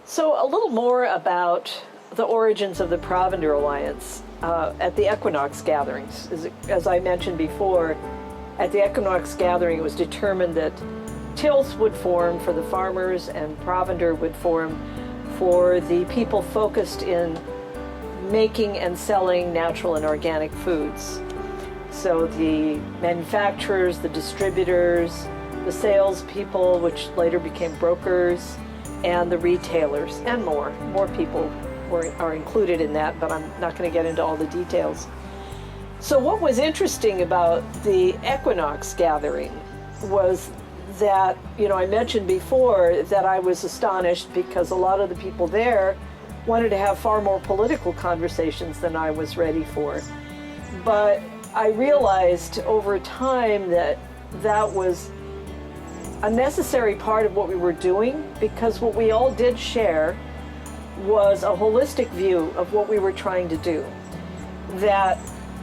So a little more about the origins of the Provender Alliance at the Equinox gatherings. As I mentioned before, at the Equinox gathering, it was determined that TILS would form for the farmers and Provender would form for the people focused in making and selling natural and organic foods. So the manufacturers, the distributors, the salespeople, which later became brokers, and the retailers, and more. More people are included in that, but I'm not going to get into all the details. So what was interesting about the Equinox gathering was that, I mentioned before that I was astonished because a lot of the people there wanted to have far more political conversations than I was ready for. But I realized over time that that was a necessary part of what we were doing, because what we all did share was a holistic view of what we were trying to do. That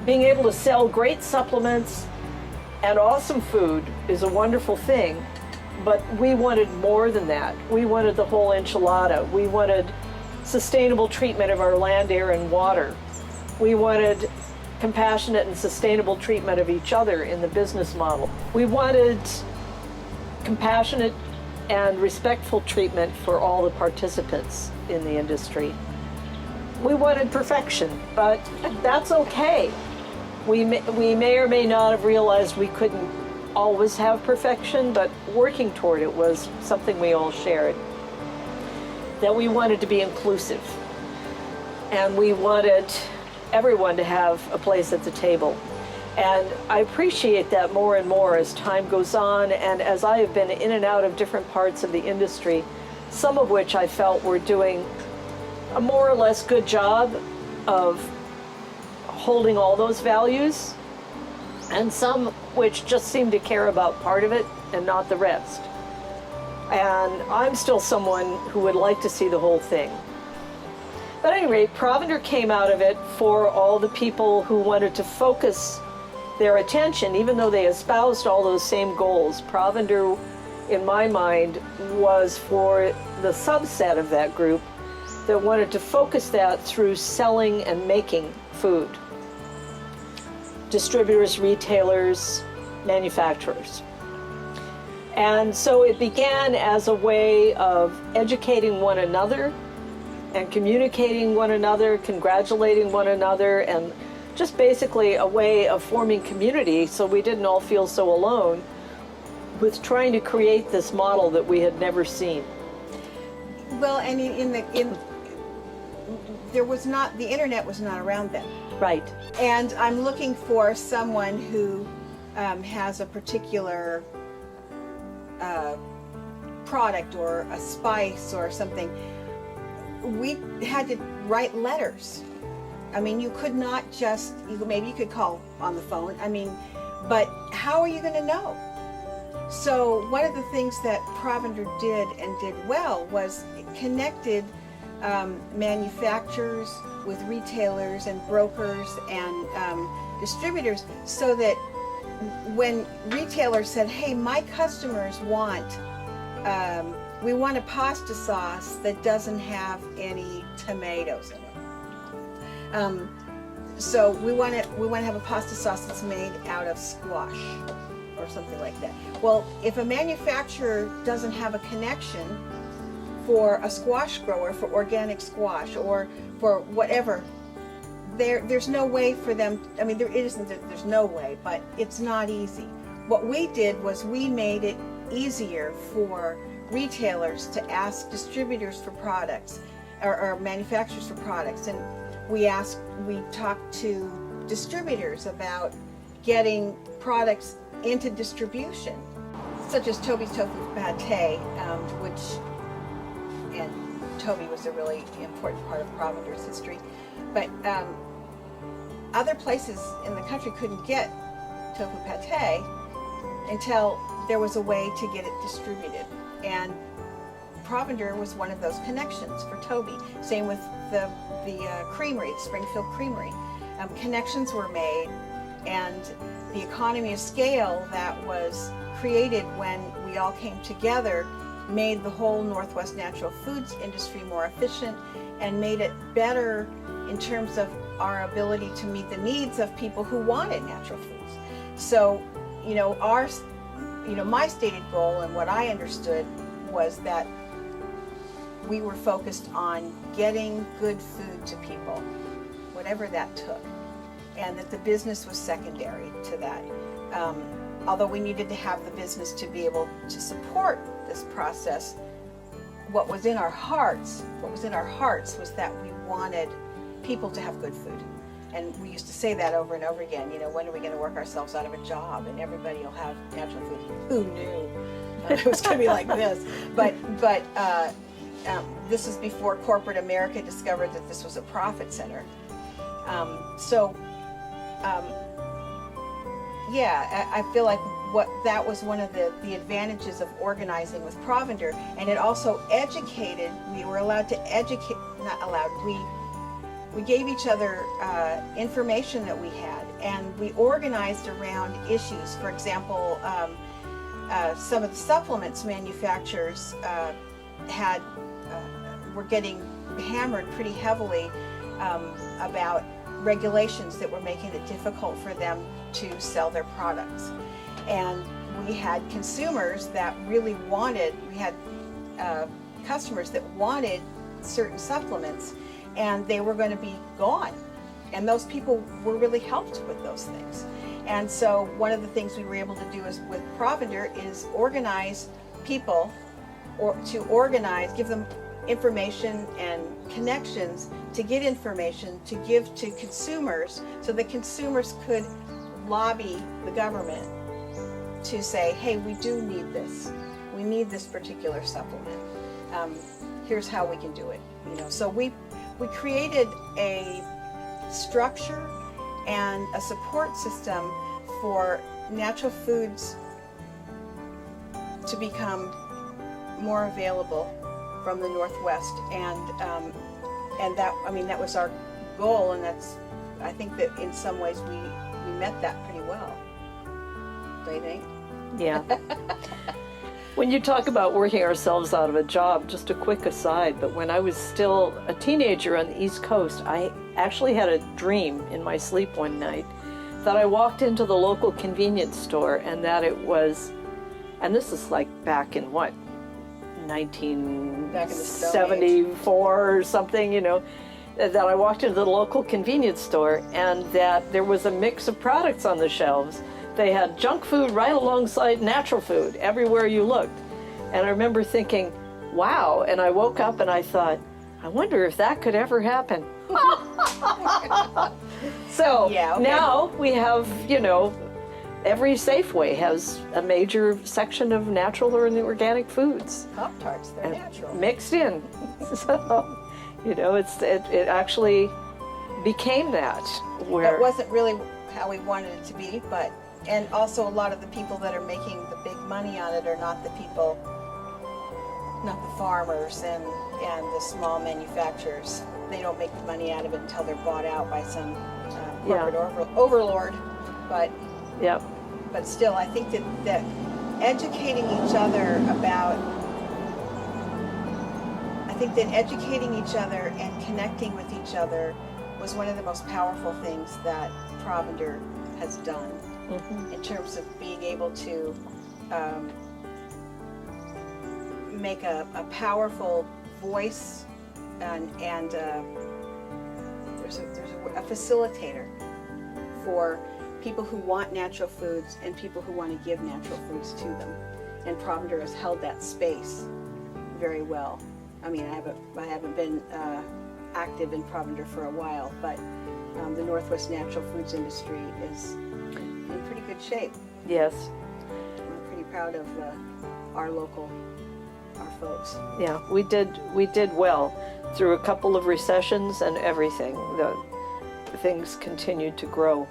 being able to sell great supplements and awesome food is a wonderful thing, but we wanted more than that. We wanted the whole enchilada. We wanted sustainable treatment of our land, air, and water. We wanted compassionate and sustainable treatment of each other in the business model. We wanted compassionate and respectful treatment for all the participants in the industry. We wanted perfection, but that's okay. We may or may not have realized we couldn't always have perfection, but working toward it was something we all shared. That we wanted to be inclusive, and we wanted everyone to have a place at the table. And I appreciate that more and more as time goes on, and as I have been in and out of different parts of the industry, some of which I felt were doing a more or less good job of holding all those values, and some which just seem to care about part of it and not the rest. And I'm still someone who would like to see the whole thing. But at any rate, Provender came out of it for all the people who wanted to focus their attention, even though they espoused all those same goals. Provender, in my mind, was for the subset of that group that wanted to focus that through selling and making food. Distributors, retailers, manufacturers. And so it began as a way of educating one another and communicating one another, congratulating one another, and just basically a way of forming community so we didn't all feel so alone with trying to create this model that we had never seen. Well, and there was not, the internet was not around then. Right. And I'm looking for someone who has a particular product or a spice or something. We had to write letters. I mean, you could not just, maybe you could call on the phone, but how are you going to know? So one of the things that Provender did and did well was it connected manufacturers with retailers and brokers and distributors, so that when retailers said, hey, my customers want, we want a pasta sauce that doesn't have any tomatoes in it. So we want to have a pasta sauce that's made out of squash or something like that. Well, if a manufacturer doesn't have a connection for a squash grower, for organic squash, or for whatever, there's no way for them. I mean, there's no way, but it's not easy. What we did was we made it easier for retailers to ask distributors for products or manufacturers for products, and we talked to distributors about getting products into distribution, such as Toby's Tofu Pate, and Toby was a really important part of Provender's history. But other places in the country couldn't get tofu pate until there was a way to get it distributed. And Provender was one of those connections for Toby. Same with the creamery, the Springfield Creamery. Connections were made, and the economy of scale that was created when we all came together made the whole Northwest natural foods industry more efficient and made it better in terms of our ability to meet the needs of people who wanted natural foods. So, my stated goal and what I understood was that we were focused on getting good food to people, whatever that took, and that the business was secondary to that. Although we needed to have the business to be able to support this process, what was in our hearts was that we wanted people to have good food. And we used to say that over and over again, when are we going to work ourselves out of a job and everybody will have natural food? Who knew it was going to be like this? But this is before corporate America discovered that this was a profit center. I feel like that was one of the advantages of organizing with Provender, and it also educated. We were allowed to educate, not allowed. We gave each other information that we had, and we organized around issues. For example, some of the supplements manufacturers were getting hammered pretty heavily about regulations that were making it difficult for them to sell their products. And we had consumers that really wanted, customers that wanted certain supplements, and they were going to be gone. And those people were really helped with those things. And so one of the things we were able to do with Provender is organize people, give them information and connections to get information to give to consumers, so that consumers could lobby the government to say, hey, we do need this. We need this particular supplement. Here's how we can do it. So we created a structure and a support system for natural foods to become more available from the Northwest, and that was our goal, and I think that in some ways we met that pretty well. Don't you think? Yeah. When you talk about working ourselves out of a job, just a quick aside, but when I was still a teenager on the East Coast, I actually had a dream in my sleep one night that I walked into the local convenience store, and that it was, and this is like back in what, 1974 or something, that I walked into the local convenience store and that there was a mix of products on the shelves. They had junk food right alongside natural food everywhere you looked. And I remember thinking, wow, and I woke up and I thought, I wonder if that could ever happen. So now we have, every Safeway has a major section of natural or organic foods. Pop-Tarts, they're natural. Mixed in. So, it actually became that. Where it wasn't really how we wanted it to be, and also a lot of the people that are making the big money on it are not the people, not the farmers and the small manufacturers. They don't make the money out of it until they're bought out by some corporate overlord. But still, I think that educating each other and connecting with each other was one of the most powerful things that Provender has done, in terms of being able to make a powerful voice, and there's a facilitator for people who want natural foods and people who want to give natural foods to them. And Provender has held that space very well. I mean, I haven't been active in Provender for a while, but the Northwest natural foods industry is in pretty good shape. Yes. I'm pretty proud of our folks. Yeah, we did well through a couple of recessions and everything. The things continued to grow.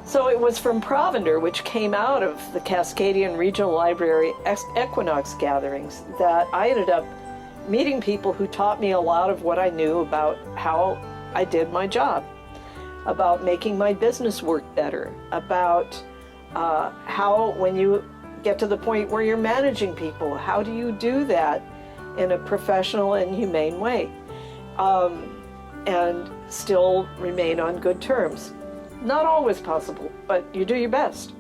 So it was from Provender, which came out of the Cascadian Regional Library Equinox gatherings, that I ended up meeting people who taught me a lot of what I knew about how I did my job, about making my business work better, about how when you get to the point where you're managing people. How do you do that in a professional and humane way? And still remain on good terms. Not always possible, but you do your best.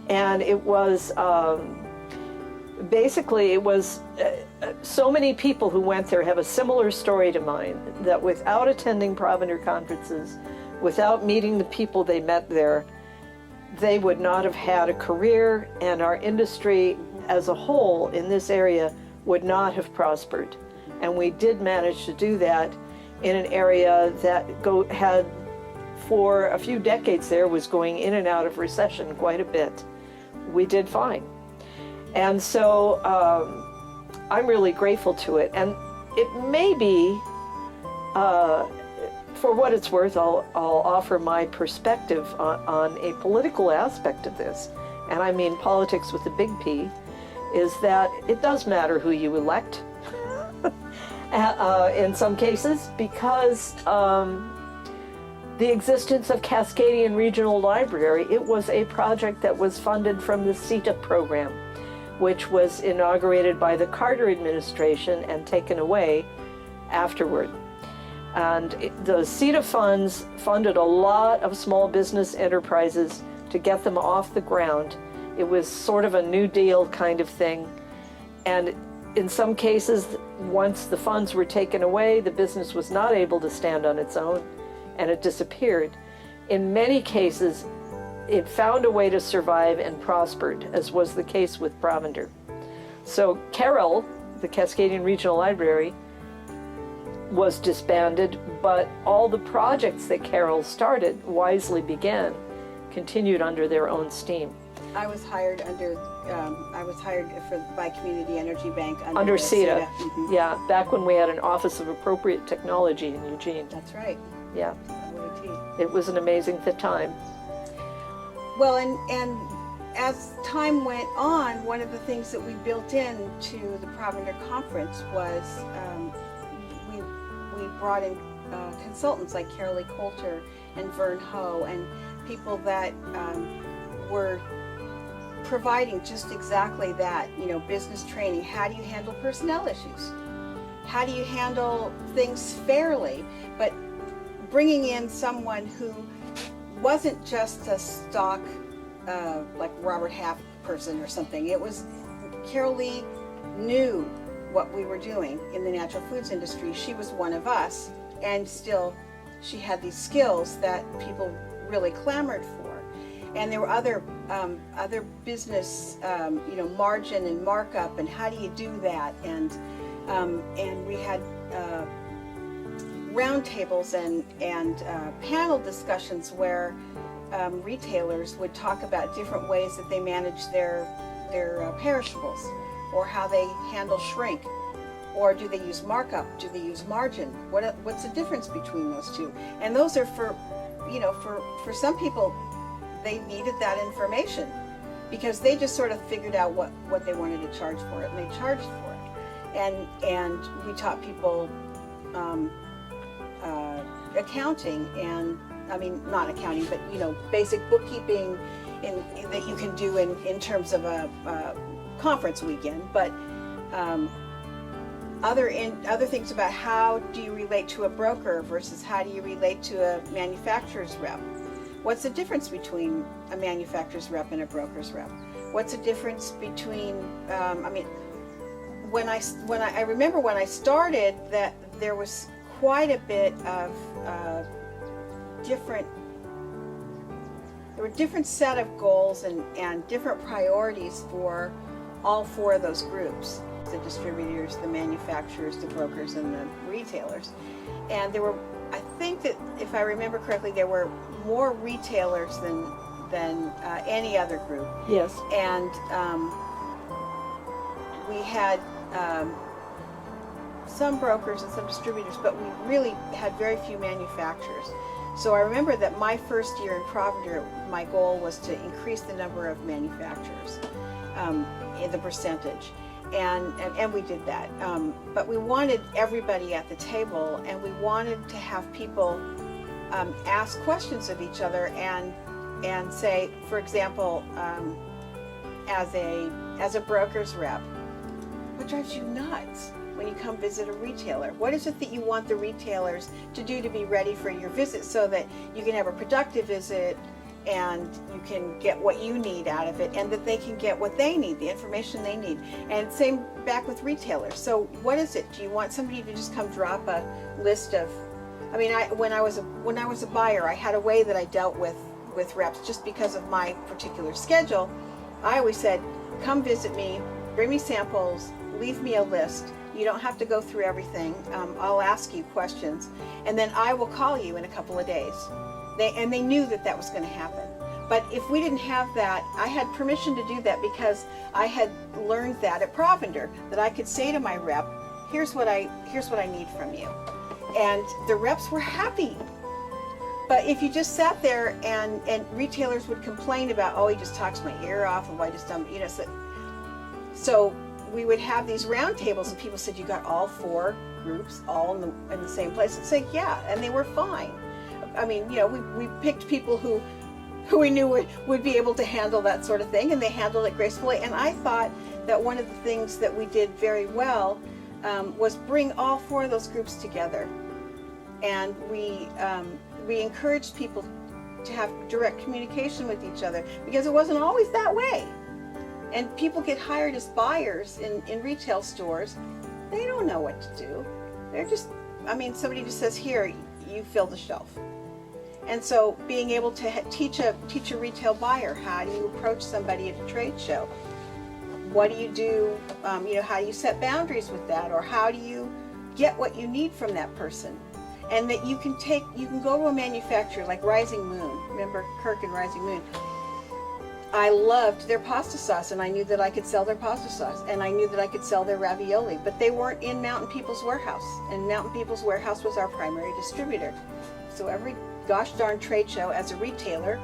And it was, basically it was, so many people who went there have a similar story to mine, that without attending Provender conferences, without meeting the people they met there, they would not have had a career, and our industry as a whole in this area would not have prospered. And we did manage to do that in an area that had, for a few decades there, was going in and out of recession quite a bit. We did fine. And so I'm really grateful to it. And it may be, for what it's worth, I'll offer my perspective on a political aspect of this. And I mean politics with a big P, is that it does matter who you elect in some cases, because the existence of Cascadian Regional Library, it was a project that was funded from the CETA program, which was inaugurated by the Carter administration and taken away afterward. And the CETA funds funded a lot of small business enterprises to get them off the ground. It was sort of a New Deal kind of thing. And in some cases, once the funds were taken away, the business was not able to stand on its own, and it disappeared. In many cases, it found a way to survive and prospered, as was the case with Provender. So Carroll, the Cascadian Regional Library, was disbanded, but all the projects that Carroll started, wisely began, continued under their own steam. I was hired by Community Energy Bank under CETA. Mm-hmm. Yeah, back when we had an Office of Appropriate Technology in Eugene. That's right. Yeah. It was an amazing time. Well, and as time went on, one of the things that we built into the Provender conference was we brought in consultants like Carolee Coulter and Vern Ho, and people that were providing just exactly that, business training. How do you handle personnel issues? How do you handle things fairly? But bringing in someone who wasn't just a stock, like Robert Half person or something. It was, Carolee knew what we were doing in the natural foods industry. She was one of us, and still she had these skills that people really clamored for. And there were other business, margin and markup, and how do you do that? And we had roundtables and panel discussions where retailers would talk about different ways that they manage their perishables, or how they handle shrink, or do they use markup? Do they use margin? What's the difference between those two? And those are for some people, they needed that information because they just sort of figured out what they wanted to charge for it, and they charged for it. And we taught people accounting, and I mean not accounting, but basic bookkeeping that you can do in terms of a conference weekend. But other things about how do you relate to a broker versus how do you relate to a manufacturer's rep? What's the difference between a manufacturer's rep and a broker's rep? What's the difference between, when I remember when I started, that there was quite a bit of there were different set of goals and different priorities for all four of those groups: the distributors, the manufacturers, the brokers, and the retailers. And there were, I think that if I remember correctly, there were more retailers than any other group. Yes. And we had some brokers and some distributors, but we really had very few manufacturers. So I remember that my first year in Provender, my goal was to increase the number of manufacturers in the percentage. And we did that. But we wanted everybody at the table, and we wanted to have people ask questions of each other and say, for example, as a broker's rep, what drives you nuts when you come visit a retailer? What is it that you want the retailers to do to be ready for your visit so that you can have a productive visit and you can get what you need out of it, and that they can get what they need, the information they need? And same back with retailers. So what is it? Do you want somebody to just come drop a list of, I mean, when I was a buyer, I had a way that I dealt with reps just because of my particular schedule. I always said, come visit me, bring me samples, leave me a list. You don't have to go through everything. I'll ask you questions, and then I will call you in a couple of days. They knew that was going to happen. But if we didn't have that, I had permission to do that because I had learned that at Provender, that I could say to my rep, here's what I need from you. And the reps were happy. But if you just sat there and retailers would complain about, oh, he just talks my ear off, and I just don't, you know. So we would have these round tables, and people said, you got all 4 groups all in the same place. I'd say, yeah, and they were fine. I mean, you know, we picked people who we knew would be able to handle that sort of thing, and they handled it gracefully. And I thought that one of the things that we did very well was bring all 4 of those groups together. And we encouraged people to have direct communication with each other, because it wasn't always that way. And people get hired as buyers in retail stores. They don't know what to do. They're just, I mean, somebody just says, here, you fill the shelf. And so being able to teach a retail buyer, how do you approach somebody at a trade show? What do you do, you know, how do you set boundaries with that? Or how do you get what you need from that person? And that you can go to a manufacturer like Rising Moon. Remember Kirk and Rising Moon? I loved their pasta sauce, and I knew that I could sell their pasta sauce, and I knew that I could sell their ravioli, but they weren't in Mountain People's warehouse, and Mountain People's warehouse was our primary distributor. So every gosh darn trade show, as a retailer,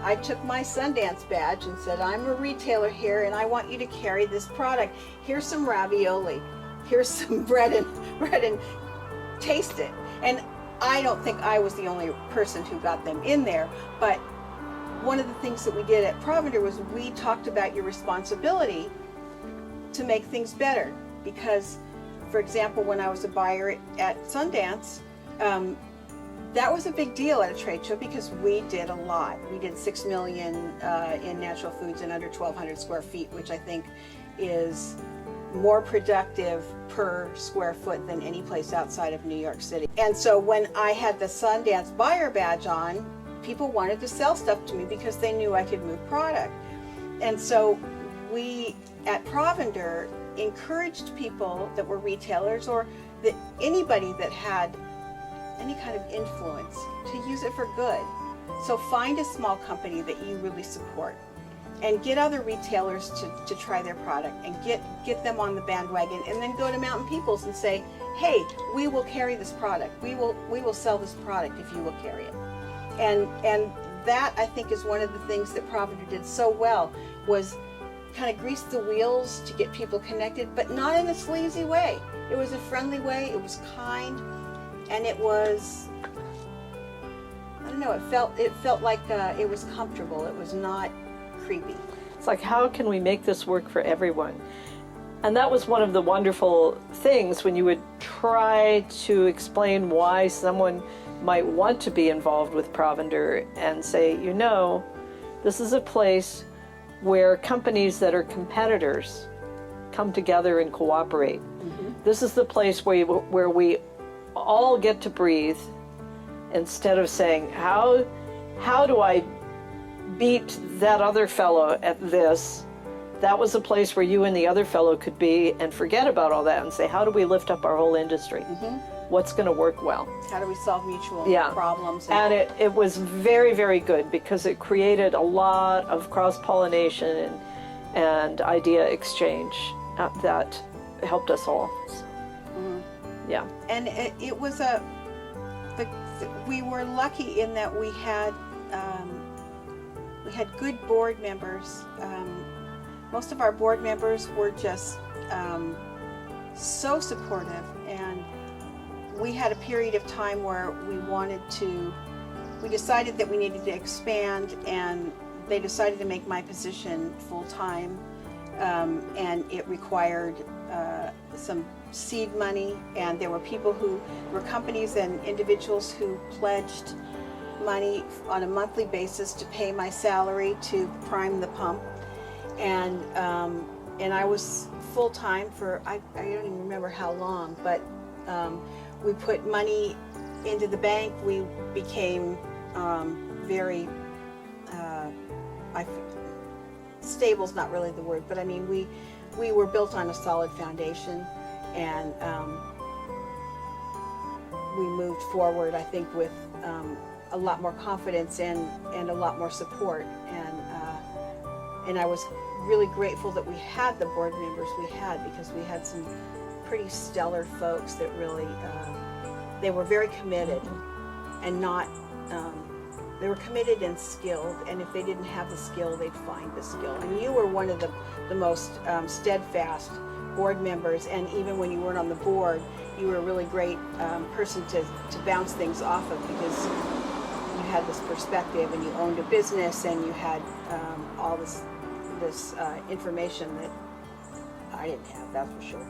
I took my Sundance badge and said, I'm a retailer here, and I want you to carry this product. Here's some ravioli. Here's some bread and taste it. And I don't think I was the only person who got them in there, but one of the things that we did at Provender was we talked about your responsibility to make things better. Because, for example, when I was a buyer at Sundance, that was a big deal at a trade show because we did a lot. We did 6 million in natural foods in under 1,200 square feet, which I think is more productive per square foot than any place outside of New York City. And so when I had the Sundance buyer badge on, people wanted to sell stuff to me because they knew I could move product. And so we at Provender encouraged people that were retailers, or that anybody that had any kind of influence, to use it for good. So find a small company that you really support and get other retailers to try their product, and get them on the bandwagon, and then go to Mountain People's and say, hey, we will carry this product. We will sell this product if you will carry it. And that, I think, is one of the things that Provender did so well, was kind of grease the wheels to get people connected, but not in a sleazy way. It was a friendly way, it was kind, and it was, I don't know, it felt like it was comfortable. It was not creepy. It's like, how can we make this work for everyone? And that was one of the wonderful things when you would try to explain why someone might want to be involved with Provender, and say, you know, this is a place where companies that are competitors come together and cooperate. Mm-hmm. This is the place where we all get to breathe, instead of saying, how do I beat that other fellow at this? That was a place where you and the other fellow could be, and forget about all that and say, how do we lift up our whole industry? Mm-hmm. What's going to work well? How do we solve mutual problems? And it was very, very good, because it created a lot of cross-pollination and idea exchange that helped us all. So, yeah. And it was we were lucky in that we had good board members. Most of our board members were just so supportive, and we had a period of time where we decided that we needed to expand, and they decided to make my position full-time, and it required some seed money, and there were companies and individuals who pledged money on a monthly basis to pay my salary to prime the pump, and I was full-time for I don't even remember how long, but we put money into the bank. We became very stable's not really the word, but I mean we were built on a solid foundation, and we moved forward, I think, with a lot more confidence and a lot more support, and I was really grateful that we had the board members we had, because we had some pretty stellar folks that really they were very committed, and not they were committed and skilled, and if they didn't have the skill, they'd find the skill. And you were one of the most steadfast board members, and even when you weren't on the board, you were a really great person to bounce things off of, because you had this perspective, and you owned a business, and you had all this information that I didn't have, that's for sure.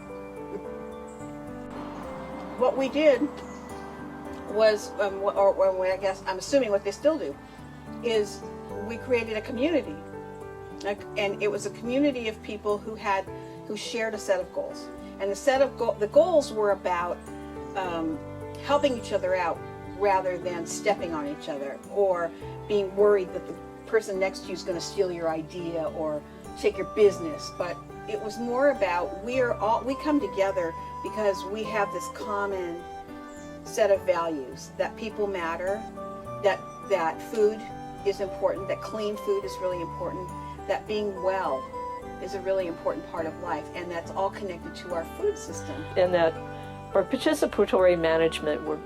What we did was, or I guess I'm assuming what they still do, is we created a community, and it was a community of people who shared a set of goals, and the goals were about helping each other out rather than stepping on each other or being worried that the person next to you is going to steal your idea or take your business. But it was more about we come together because we have this common set of values, that people matter, that food is important, that clean food is really important, that being well is a really important part of life, and that's all connected to our food system. And that our participatory management, where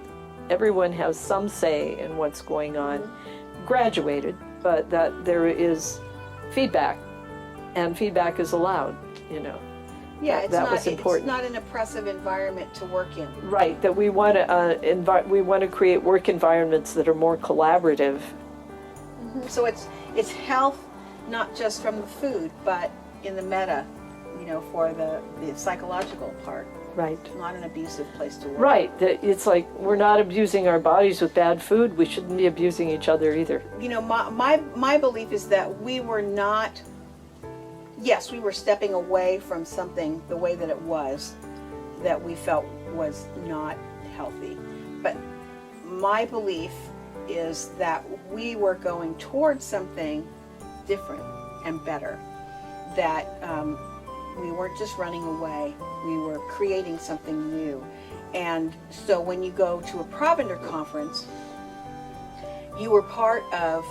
everyone has some say in what's going on, graduated, but that there is feedback, and feedback is allowed, Yeah, that was important. It's not an oppressive environment to work in. Right, that we want to create work environments that are more collaborative. Mm-hmm. So it's health, not just from the food, but in the meta, for the psychological part. Right. Not an abusive place to work. Right, that it's like we're not abusing our bodies with bad food. We shouldn't be abusing each other either. My belief is that we were not. Yes, we were stepping away from something the way that it was, that we felt was not healthy. But my belief is that we were going towards something different and better, that we weren't just running away, we were creating something new. And so when you go to a Provender conference, you were part of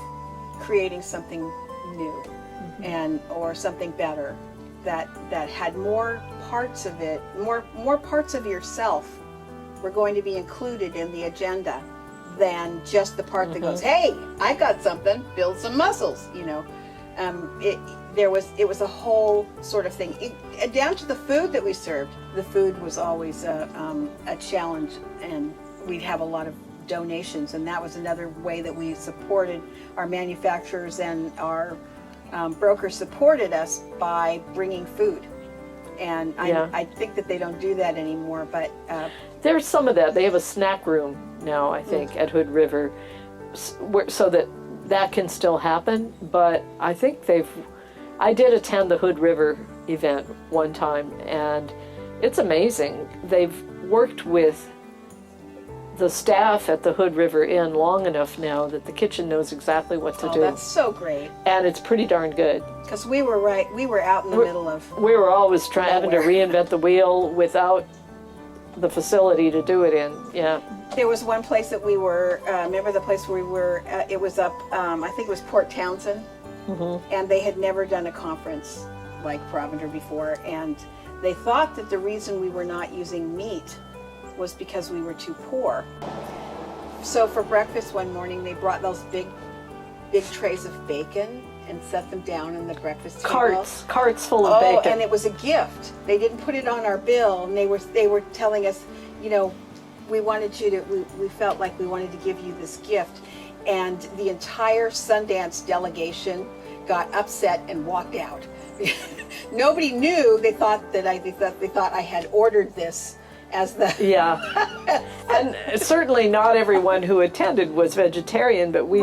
creating something new, or something better, that had more parts of it, more parts of yourself were going to be included in the agenda than just the part that goes, hey, I got something, build some muscles, It was a whole sort of thing, down to the food that we served. The food was always a challenge, and we'd have a lot of donations, and that was another way that we supported our manufacturers, and our brokers supported us by bringing food. And I think that they don't do that anymore, but there's some of that. They have a snack room now, I think, at Hood River, so that can still happen. But I think I did attend the Hood River event one time, and it's amazing. They've worked with the staff at the Hood River Inn long enough now that the kitchen knows exactly what to do. That's so great. And it's pretty darn good. Because we were out in the middle of... We were always having to reinvent the wheel without the facility to do it in, yeah. There was one place that we were, remember the place where we were, it was up, I think it was Port Townsend, and they had never done a conference like Provender before, and they thought that the reason we were not using meat was because we were too poor. So for breakfast one morning, they brought those big trays of bacon and set them down in the breakfast table. Carts full of bacon. And it was a gift. They didn't put it on our bill, and they were telling us, we wanted you to, we felt like we wanted to give you this gift. And the entire Sundance delegation got upset and walked out. Nobody knew. They thought I had ordered this as the and certainly not everyone who attended was vegetarian, but we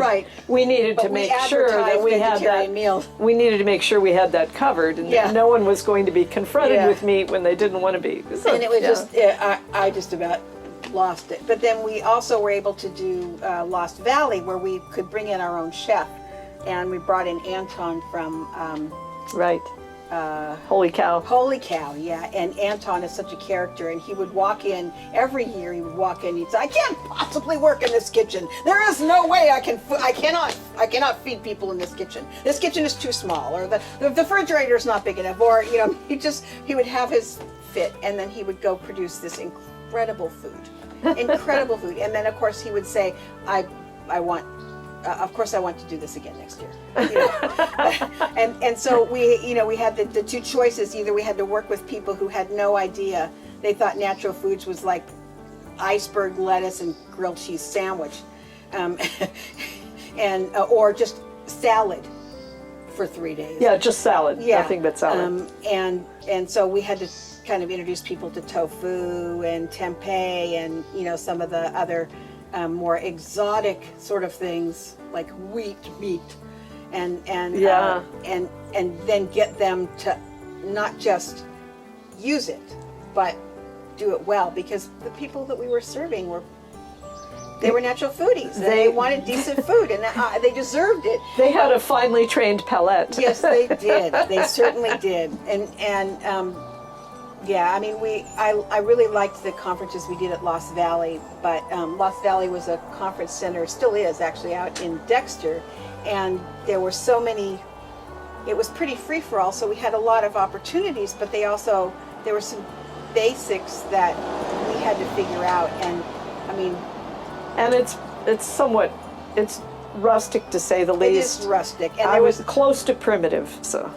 needed to make sure that we had that meals. We needed to make sure we had that covered, and that no one was going to be confronted with meat when they didn't want to be. So, and it was I just about lost it. But then we also were able to do Lost Valley, where we could bring in our own chef, and we brought in Anton from Holy Cow. Holy Cow, yeah. And Anton is such a character, and he would walk in every year. He would walk in. He'd say, "I can't possibly work in this kitchen. There is no way I cannot feed people in this kitchen. This kitchen is too small, or the refrigerator is not big enough." Or he would have his fit, and then he would go produce this incredible food, incredible food. And then of course he would say, "I want." Of course, I want to do this again next year. And so we had the two choices. Either we had to work with people who had no idea. They thought natural foods was like iceberg lettuce and grilled cheese sandwich, or just salad for 3 days. Yeah, just salad. Yeah. Nothing but salad. And so we had to kind of introduce people to tofu and tempeh and some of the other more exotic sort of things like wheat meat, and then get them to not just use it, but do it well, because the people that we were serving were natural foodies. They wanted decent food, and they deserved it. They had a finely trained palate. Yes, they did. They certainly did, yeah, I mean, I really liked the conferences we did at Lost Valley, but Lost Valley was a conference center, still is actually, out in Dexter, and there were so many. It was pretty free for all, so we had a lot of opportunities, but there were some basics that we had to figure out, and I mean, and it's rustic to say the least. It is rustic, and I was close to primitive, so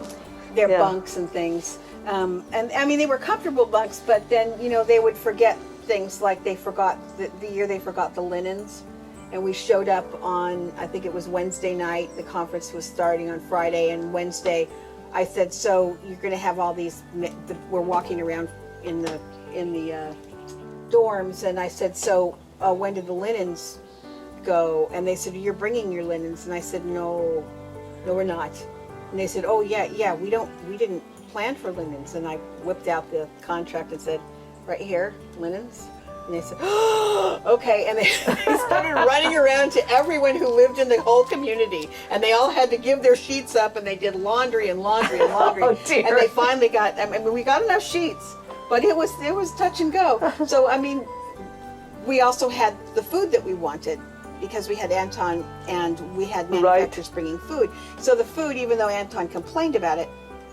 their bunks and things. And I mean, they were comfortable bunks, but then, they would forget things like they forgot the year they forgot the linens. And we showed up on, I think it was Wednesday night. The conference was starting on Friday, and Wednesday I said, "So you're going to have all these," we're walking around in the dorms, and I said, "So when did the linens go?" And they said, "You're bringing your linens." And I said, No, we're not." And they said, "Oh yeah, we didn't plan for linens." And I whipped out the contract and said, "Right here, linens." And they said, "Oh, okay." And they started running around to everyone who lived in the whole community, and they all had to give their sheets up, and they did laundry and laundry and laundry. Oh, dear. And they finally got. I mean, we got enough sheets, but it was touch and go. So I mean, we also had the food that we wanted, because we had Anton and we had manufacturers bringing food. So the food, even though Anton complained about it,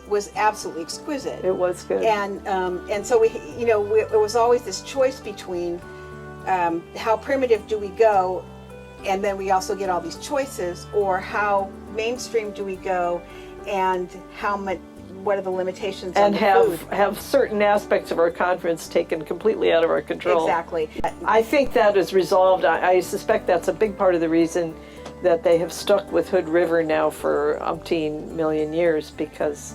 was absolutely exquisite. It was good. And so it was always this choice between how primitive do we go, and then we also get all these choices, or how mainstream do we go, and what are the limitations and on the food? have certain aspects of our conference taken completely out of our control. Exactly. I think that is resolved. I suspect that's a big part of the reason that they have stuck with Hood River now for umpteen million years, because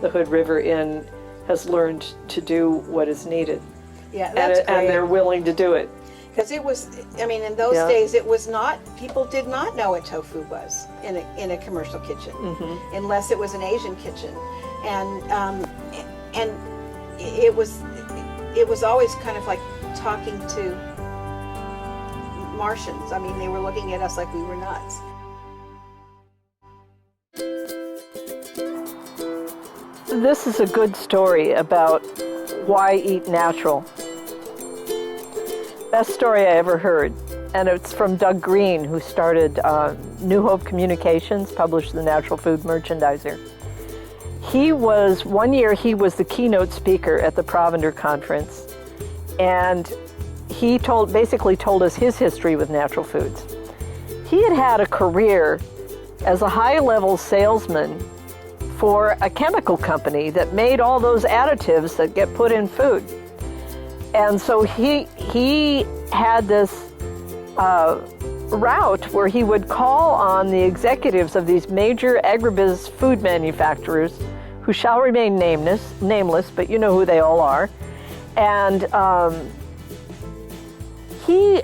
the Hood River Inn has learned to do what is needed. Yeah, that's great. And they're willing to do it. Because it was, I mean, in those days, it was not, people did not know what tofu was in a commercial kitchen, unless it was an Asian kitchen. And it was always kind of like talking to Martians. I mean, they were looking at us like we were nuts. This is a good story about why eat natural. Best story I ever heard, and it's from Doug Green, who started New Hope Communications, published The Natural Food Merchandiser. One year he was the keynote speaker at the Provender conference, and he basically told us his history with natural foods. He had had a career as a high-level salesman for a chemical company that made all those additives that get put in food. And so he had this route where he would call on the executives of these major agribusiness food manufacturers, who shall remain nameless, but you know who they all are. And he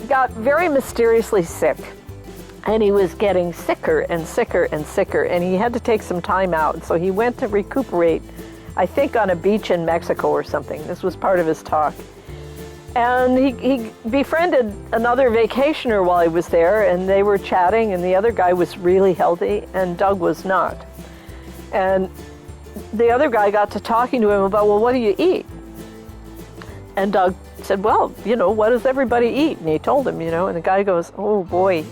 got very mysteriously sick. And he was getting sicker and sicker and sicker, and he had to take some time out. So he went to recuperate, I think on a beach in Mexico or something. This was part of his talk. And he befriended another vacationer while he was there, and they were chatting, and the other guy was really healthy, and Doug was not. And the other guy got to talking to him about, well, what do you eat? And Doug said, well, you know, what does everybody eat? And he told him, you know, and the guy goes, oh boy,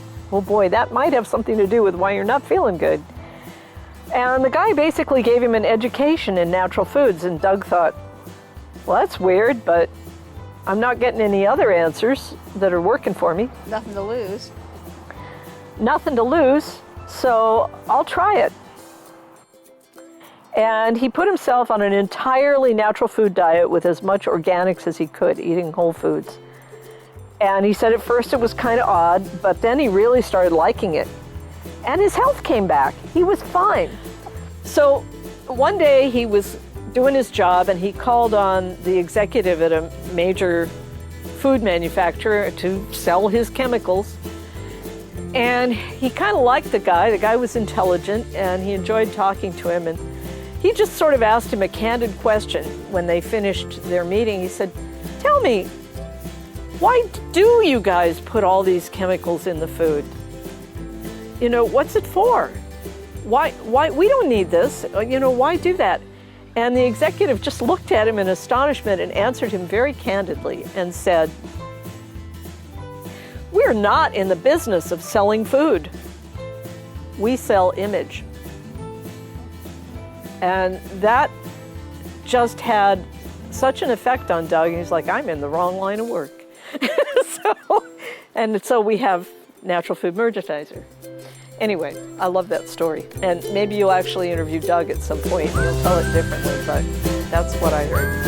that might have something to do with why you're not feeling good. And the guy basically gave him an education in natural foods, and Doug thought, well, that's weird, but I'm not getting any other answers that are working for me. Nothing to lose. Nothing to lose, so I'll try it. And he put himself on an entirely natural food diet with as much organics as he could, eating whole foods. And he said at first it was kind of odd, but then he really started liking it. And his health came back. He was fine. So one day he was doing his job, and he called on the executive at a major food manufacturer to sell his chemicals. And he kind of liked the guy. The guy was intelligent, and he enjoyed talking to him. And he just sort of asked him a candid question when they finished their meeting. He said, tell me, why do you guys put all these chemicals in the food? You know, what's it for? Why, we don't need this. You know, why do that? And the executive just looked at him in astonishment and answered him very candidly and said, we're not in the business of selling food. We sell image. And that just had such an effect on Doug. He's like, I'm in the wrong line of work. So we have natural food merchandiser. Anyway, I love that story. And maybe you'll actually interview Doug at some point and you'll tell it differently, but that's what I heard.